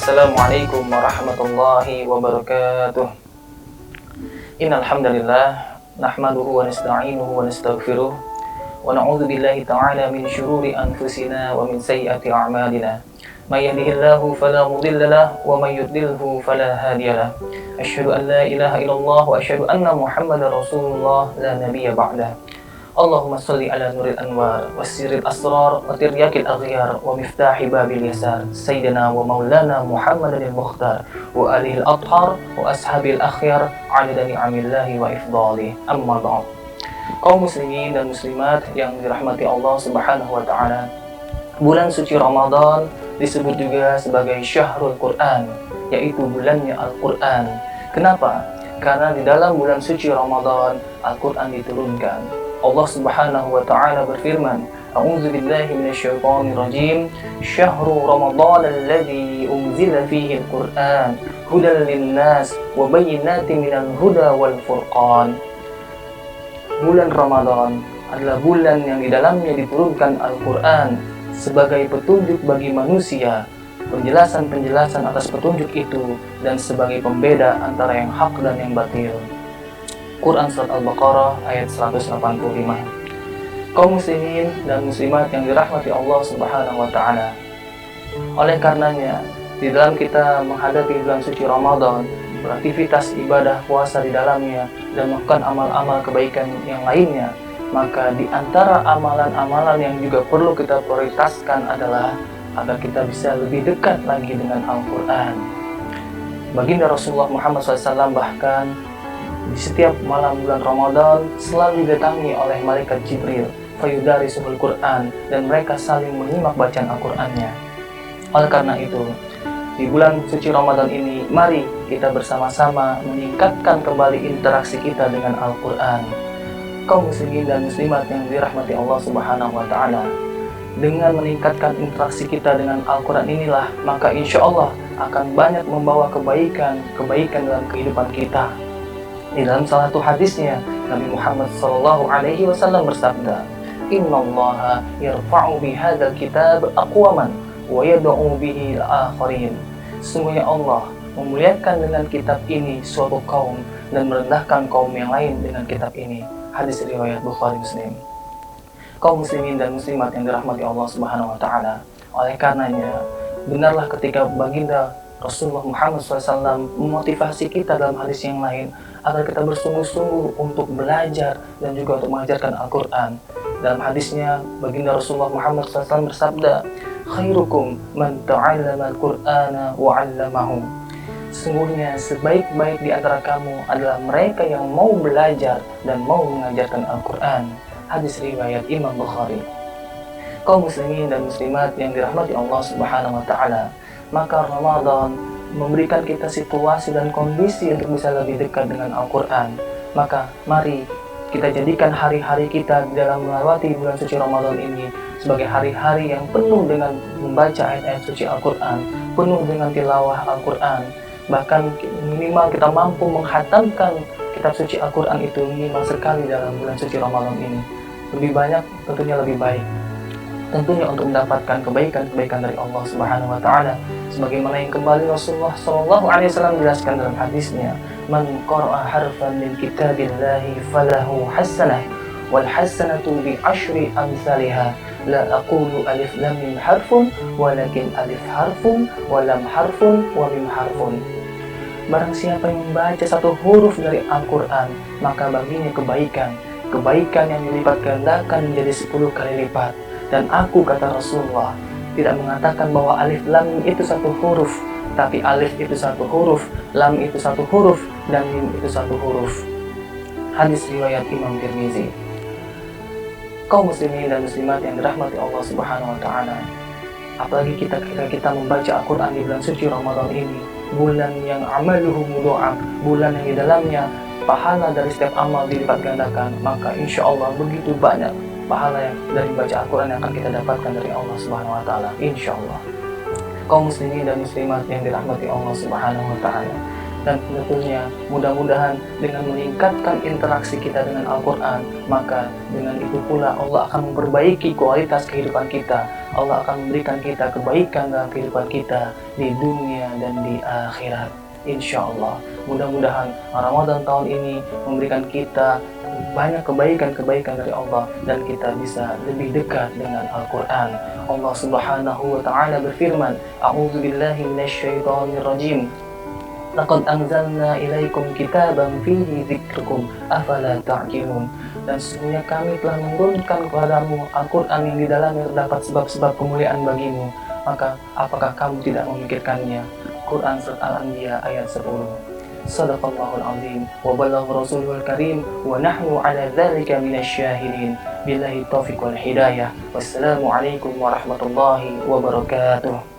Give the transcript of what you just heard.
Assalamualaikum warahmatullahi wabarakatuh. Innal hamdalillah nahmaduhu wa nasta'inuhu wa nastaghfiruh wa na'udzu billahi ta'ala min syururi anfusina wa min sayyiati a'malina. May yahdihillahu fala mudilla lahu wa may yudlilhu fala hadiya lahu. Asyhadu an la ilaha illallah wa asyhadu anna Muhammadar Rasulullah la nabiyya ba'dah. Allahumma salli ala nuril anwar wa sirril asrar wa tiryakil aghyar wa miftahi babil yasar sayyidina wa maulana Muhammadin al-Mukhtar wa alihi al-athhar wa ashabil akhyar adada ni'amillahi wa ifdali. Amma ba'd. Kaum muslimin dan muslimat yang dirahmati Allah Subhanahu wa taala, bulan suci Ramadan disebut juga sebagai Syahrul Quran, yaitu bulannya Al-Quran. Kenapa? Karena di dalam bulan suci Ramadan Al-Quran diturunkan. Allah Subhanahu wa taala berfirman, A'udzu billahi minasyaitonir rajim. Syahrul Ramadan alladzi unzila fihi al-Qur'an hudan lin-nas wa bayyinatin minal huda wal furqan. Bulan Ramadan adalah bulan yang di dalamnya diturunkan Al-Qur'an sebagai petunjuk bagi manusia, penjelasan-penjelasan atas petunjuk itu, dan sebagai pembeda antara yang hak dan yang batil. Quran Surat Al-Baqarah ayat 185. Kaum muslimin dan muslimat yang dirahmati Allah Subhanahu wa taala, oleh karenanya di dalam kita menghadapi bulan suci Ramadan, beraktivitas ibadah puasa di dalamnya dan melakukan amal-amal kebaikan yang lainnya, maka di antara amalan-amalan yang juga perlu kita prioritaskan adalah agar kita bisa lebih dekat lagi dengan Al-Quran. Baginda Rasulullah Muhammad SAW bahkan di setiap malam bulan Ramadan selalu didatangi oleh malaikat Jibril, fayudarisuhul Quran, dan mereka saling menyimak bacaan Al-Qurannya. Oleh karena itu, di bulan suci Ramadan ini, mari kita bersama-sama meningkatkan kembali interaksi kita dengan Al-Quran. Kaum muslimin dan muslimat yang dirahmati Allah Subhanahu wa taala, dengan meningkatkan interaksi kita dengan Al-Quran inilah, maka insya Allah akan banyak membawa kebaikan dalam kehidupan kita. Di dalam salah satu hadisnya, Nabi Muhammad SAW bersabda, Innallaha yarfa'u bihadzal kitab aqwaman wa yad'u bihi al-akharin. Sesungguhnya Allah memuliakan dengan kitab ini suatu kaum dan merendahkan kaum yang lain dengan kitab ini. Hadis riwayat Bukhari Muslim. Kaum muslimin dan muslimat yang dirahmati Allah Subhanahu wa taala, oleh karenanya benarlah ketika baginda Rasulullah Muhammad SAW memotivasi kita dalam hadis yang lain agar kita bersungguh-sungguh untuk belajar dan juga untuk mengajarkan Al-Quran. Dalam hadisnya, baginda Rasulullah Muhammad SAW bersabda, Khairukum man ta'allama al-Qur'ana wa 'allamahu. Sesungguhnya sebaik-baik di antara kamu adalah mereka yang mau belajar dan mau mengajarkan Al-Quran. Hadis riwayat Imam Bukhari. Kaum muslimin dan muslimat yang dirahmati Allah Subhanahu wa taala, maka Ramadan memberikan kita situasi dan kondisi untuk bisa lebih dekat dengan Al-Quran. Maka mari kita jadikan hari-hari kita dalam melewati bulan suci Ramadan ini sebagai hari-hari yang penuh dengan membaca ayat-ayat suci Al-Quran, penuh dengan tilawah Al-Quran. Bahkan minimal kita mampu menghatamkan kitab suci Al-Quran itu minimal sekali dalam bulan suci Ramadan ini. Lebih banyak tentunya lebih baik. Tentunya untuk mendapatkan kebaikan-kebaikan dari Allah Subhanahu wa taala, sebagaimana yang kembali Rasulullah SAW jelaskan dalam hadisnya, man qara'a harfan min kitabillahi falahu hasanah wal hasanatu bi asyri amsalha, la aqulu alif lam mim harfun walakin alif harfun wa lam harfun wa mim harfun. Barang siapa yang membaca satu huruf dari Al-Quran, maka baginya kebaikan yang dilipat gandakan menjadi 10 kali lipat. Dan aku, kata Rasulullah, tidak mengatakan bahwa alif lam itu satu huruf, tapi alif itu satu huruf, lam itu satu huruf, dan mim itu satu huruf. Hadis riwayat Imam Tirmizi. Kaum muslimin dan muslimat yang dirahmati Allah Subhanahu wa taala, apalagi ketika kita membaca Al-Quran di bulan suci Ramadan ini, bulan yang amaluhu mudha'af, bulan yang di dalamnya pahala dari setiap amal dilipat gandakan, maka insya Allah begitu banyak pahala yang dari baca Al-Quran yang akan kita dapatkan dari Allah Subhanahu wa taala, insya Allah. Kaum muslimin dan muslimat yang dirahmati Allah Subhanahu wa taala, dan tentunya mudah-mudahan dengan meningkatkan interaksi kita dengan Al-Quran, maka dengan itu pula Allah akan memperbaiki kualitas kehidupan kita, Allah akan memberikan kita kebaikan dalam kehidupan kita di dunia dan di akhirat. Insya Allah, mudah-mudahan Ramadan tahun ini memberikan kita banyak kebaikan-kebaikan dari Allah dan kita bisa lebih dekat dengan Al-Quran. Allah Subhanahu wa Ta'ala berfirman, A'udzubillahi minasyaitonirrajim. Laqad anzalna ilaikum kitaban fihi dzikrukum afala ta'qilun. Dan sesungguhnya kami telah menurunkan kepadamu Al-Quran yang di dalamnya terdapat sebab-sebab kemuliaan bagimu. Maka apakah kamu tidak memikirkannya? Quran Surat Al-Anbiya ayat 10. Sadaqallahul azim wa ballagha rasulul karim wa nahnu ala dzalika minasyahidin. Billahi taufiq wal hidayah. Wassalamu alaikum warahmatullahi wabarakatuh.